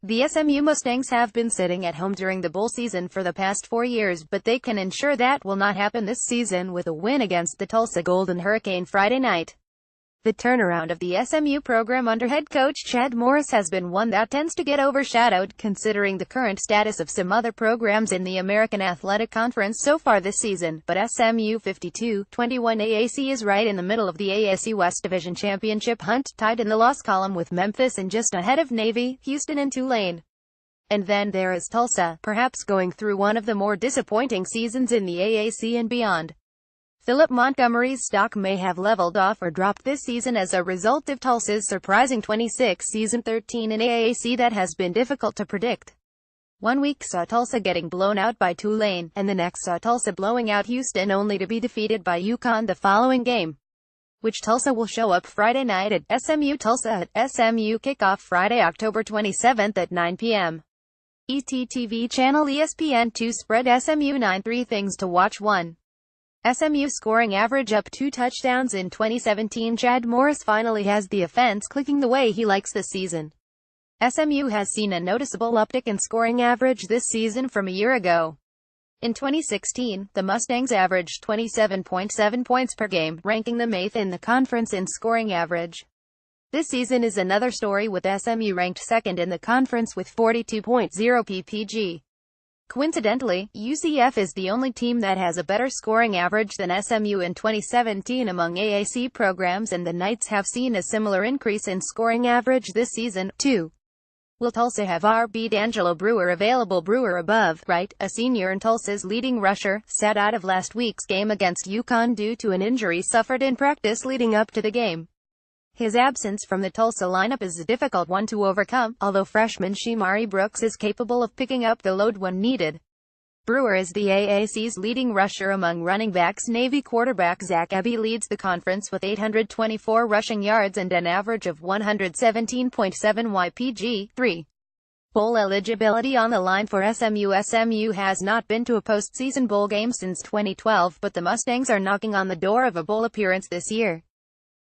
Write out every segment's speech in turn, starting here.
The SMU Mustangs have been sitting at home during the bowl season for the past 4 years, but they can ensure that will not happen this season with a win against the Tulsa Golden Hurricane Friday night. The turnaround of the SMU program under head coach Chad Morris has been one that tends to get overshadowed, considering the current status of some other programs in the American Athletic Conference so far this season, but SMU 52-21 AAC is right in the middle of the AAC West Division Championship hunt, tied in the loss column with Memphis and just ahead of Navy, Houston and Tulane. And then there is Tulsa, perhaps going through one of the more disappointing seasons in the AAC and beyond. Philip Montgomery's stock may have leveled off or dropped this season as a result of Tulsa's surprising 26-13 in AAC that has been difficult to predict. One week saw Tulsa getting blown out by Tulane, and the next saw Tulsa blowing out Houston only to be defeated by UConn the following game, which Tulsa will show up Friday night at SMU Tulsa at SMU kickoff Friday, October 27th at 9 p.m. ET-TV channel ESPN2 spread SMU 9-3 things to watch 1. SMU scoring average up 2 touchdowns in 2017. Chad Morris finally has the offense clicking the way he likes this season. SMU has seen a noticeable uptick in scoring average this season from a year ago. In 2016, the Mustangs averaged 27.7 points per game, ranking them 8th in the conference in scoring average. This season is another story, with SMU ranked 2nd in the conference with 42.0 ppg. Coincidentally, UCF is the only team that has a better scoring average than SMU in 2017 among AAC programs, and the Knights have seen a similar increase in scoring average this season, too. Will Tulsa have RB D'Angelo Brewer available? Brewer, above right, a senior and Tulsa's leading rusher, sat out of last week's game against UConn due to an injury suffered in practice leading up to the game. His absence from the Tulsa lineup is a difficult one to overcome, although freshman Shemari Brooks is capable of picking up the load when needed. Brewer is the AAC's leading rusher among running backs. Navy quarterback Zach Abbey leads the conference with 824 rushing yards and an average of 117.7 YPG. 3. Bowl eligibility on the line for SMU. SMU has not been to a postseason bowl game since 2012, but the Mustangs are knocking on the door of a bowl appearance this year.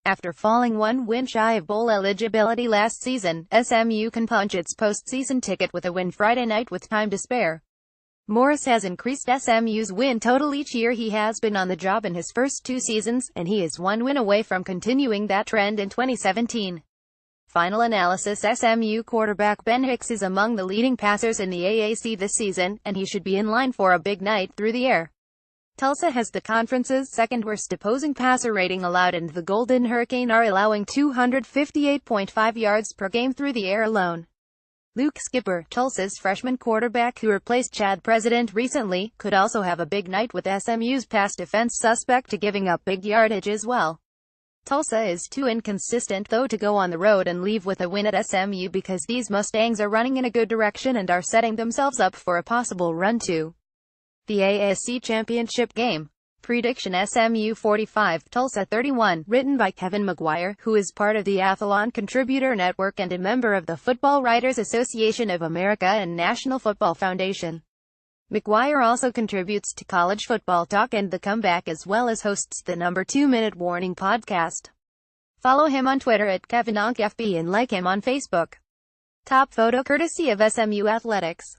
After falling one win shy of bowl eligibility last season, SMU can punch its postseason ticket with a win Friday night with time to spare. Morris has increased SMU's win total each year he has been on the job in his first 2 seasons, and he is 1 win away from continuing that trend in 2017. Final analysis: SMU quarterback Ben Hicks is among the leading passers in the AAC this season, and he should be in line for a big night through the air. Tulsa has the conference's second worst opposing passer rating allowed, and the Golden Hurricane are allowing 258.5 yards per game through the air alone. Luke Skipper, Tulsa's freshman quarterback who replaced Chad President recently, could also have a big night, with SMU's pass defense suspect to giving up big yardage as well. Tulsa is too inconsistent though to go on the road and leave with a win at SMU, because these Mustangs are running in a good direction and are setting themselves up for a possible run to the AAC championship game. Prediction: SMU 45, Tulsa 31. Written by Kevin McGuire, who is part of the Athlon Contributor Network and a member of the Football Writers Association of America and National Football Foundation. McGuire also contributes to College Football Talk and The Comeback, as well as hosts the No. 2 Minute Warning podcast. Follow him on Twitter at KevinOnkFB and like him on Facebook. Top photo courtesy of SMU Athletics.